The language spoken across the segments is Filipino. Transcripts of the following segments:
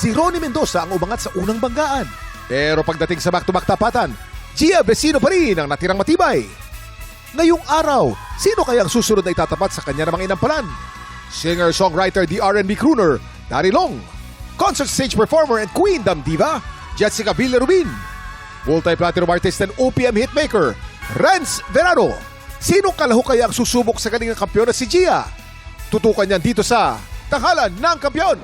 si Ronnie Mendoza ang umangat sa unang banggaan. Pero pagdating sa back-to-back tapatan, Gia Vecino pa rin ang natirang matibay. Ngayong araw, sino kaya ang susunod na itatapat sa kanya namang inampalan? Singer-songwriter, the R&B crooner, Dari Long. Concert stage performer and Queendom diva, Jessica Villarubin. Multi-platinum artist and OPM hitmaker, Renz Verano. Sinong kalahok kaya ang susubok sa kanilang kampiyon na si Gia? Tutukan niyan dito sa Tanghalan ng Kampiyon.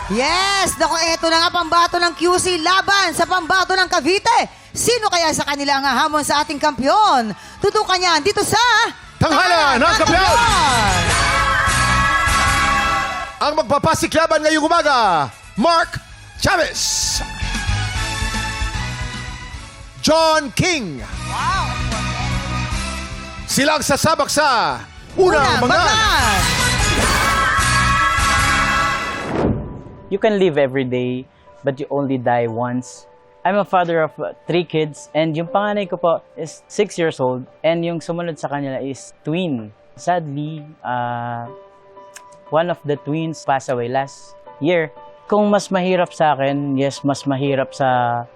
Yes! Naku, eto na nga pambato ng QC laban sa pambato ng Cavite. Sino kaya sa kanila ang hahamon sa ating kampiyon? Tutukan niyan dito sa Tanghalan ng Kampiyon! Ang magpapasiklaban ngayong umaga, Mark Chavez. John King. Silang sasabak sa unang banggaan. You can live every day, but you only die once. I'm a father of 3 kids, and yung panganay ko po is 6 years old, and yung sumunod sa kanila is twin. Sadly, one of the twins passed away last year. Kung mas mahirap sa akin, yes, mas mahirap sa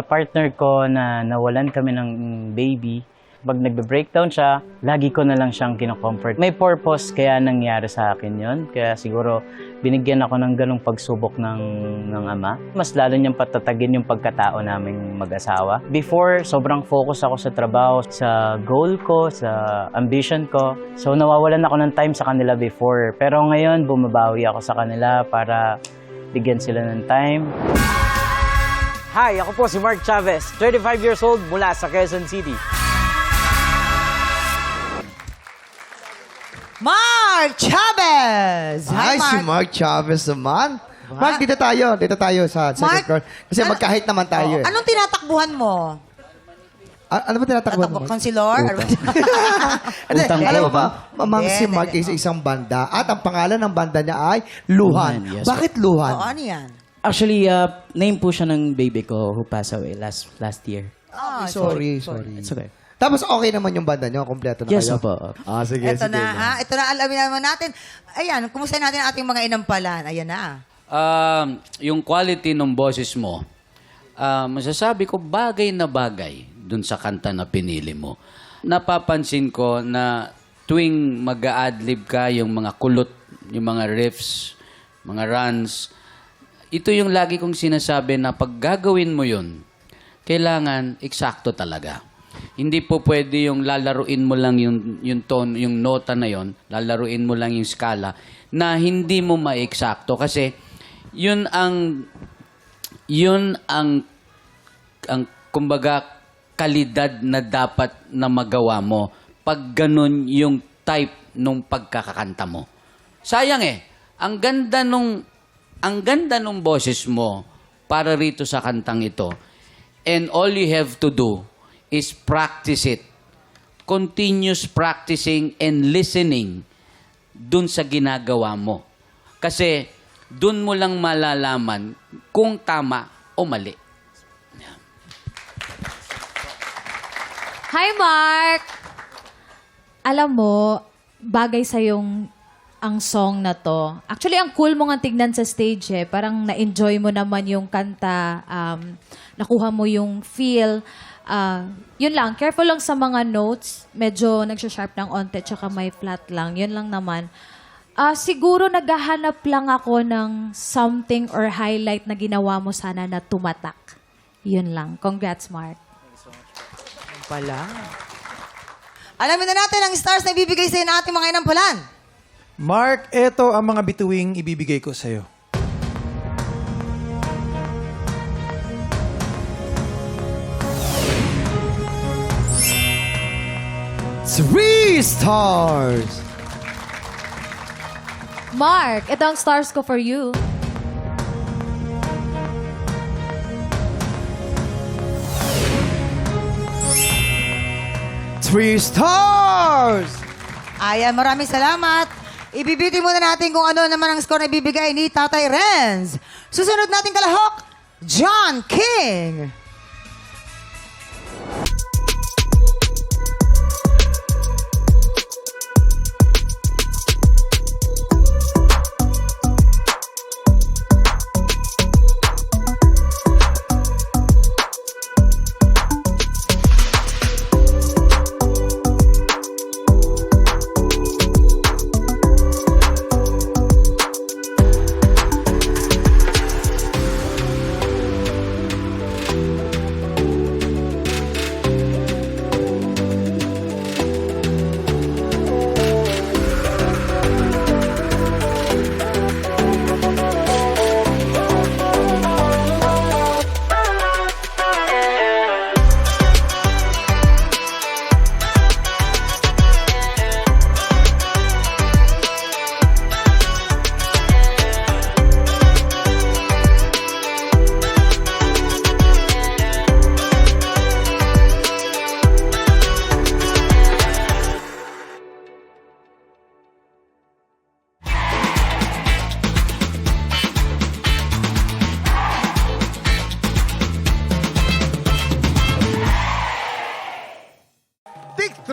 partner ko na nawalan kami ng baby. Pag nagbe-breakdown siya, lagi ko na lang siyang kino-comfort. May purpose kaya nangyari sa akin yon. Kaya siguro binigyan ako ng ganong pagsubok ng ama. Mas lalo niyang patatagin yung pagkatao naming mag-asawa. Before, sobrang focus ako sa trabaho, sa goal ko, sa ambition ko. So nawawalan ako ng time sa kanila before. Pero ngayon, bumabawi ako sa kanila para bigyan sila ng time. Hi, ako po si Mark Chavez, 35 years old mula sa Quezon City. Mark Chavez! Hi, si Mark Chavez naman. Mark, dito tayo sa second Mark, floor. Kasi magkahit naman tayo. Anong tinatakbuhan mo? Ano ba tinatakbo mo? Konsilor? Hindi, alam mo ba, mamang si Mark is isang banda at ang pangalan ng banda niya ay Luhan. Luhan, yes, Bakit Luhan? Oo, ano yan? Actually, name po siya ng baby ko who passed away last year. Sorry. It's okay. Tapos okay naman yung banda niyo, kompleto na Yes, kayo. opo. Sige, Ito sige. na, ha? Ito na, alamin naman natin. Ayan, kumusta natin ang ating mga inampalan? Ayan na. Yung quality ng boses mo, masasabi ko bagay na bagay dun sa kanta na pinili mo. Napapansin ko na tuwing mag-a-adlib ka, yung mga kulot, yung mga riffs, mga runs, ito yung lagi kong sinasabi na pag gagawin mo yun, kailangan eksakto talaga. Hindi po pwede yung lalaruin mo lang yung tone, yung nota na yon, lalaruin mo lang yung skala na hindi mo ma-eksakto kasi yun ang kumbaga kalidad na dapat na magawa mo pag ganun yung type nung pagkakakanta mo. Sayang ang ganda nung boses mo para rito sa kantang ito. And all you have to do is practice it. Continuous practicing and listening dun sa ginagawa mo. Kasi dun mo lang malalaman kung tama o mali. Hi, Mark! Alam mo, bagay sa yung ang song na to. Actually, ang cool mo nga tignan sa stage Parang na-enjoy mo naman yung kanta. Nakuha mo yung feel. Yun lang, careful lang sa mga notes. Medyo nagsha-sharp ng onte tsaka may flat lang. Yun lang naman. Siguro naghahanap lang ako ng something or highlight na ginawa mo sana na tumatak. Yun lang. Congrats, Mark. Pala. Alamin na natin ang stars na ibibigay sa'yo ng ating mga inampalan. Mark, eto ang mga bituing ibibigay ko sa'yo. 3 stars! Mark, ito ang stars ko for you. Three stars! Ayan, maraming salamat. Ibibiti muna natin kung ano naman ang score na ibibigay ni Tatay Renz. Susunod nating kalahok, John King.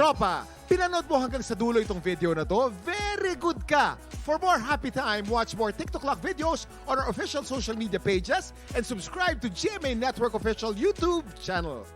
tropa, pinanood mo hanggang sa dulo itong video na to, very good ka! For more happy time, watch more TikTok Lock videos on our official social media pages and subscribe to GMA Network official YouTube channel.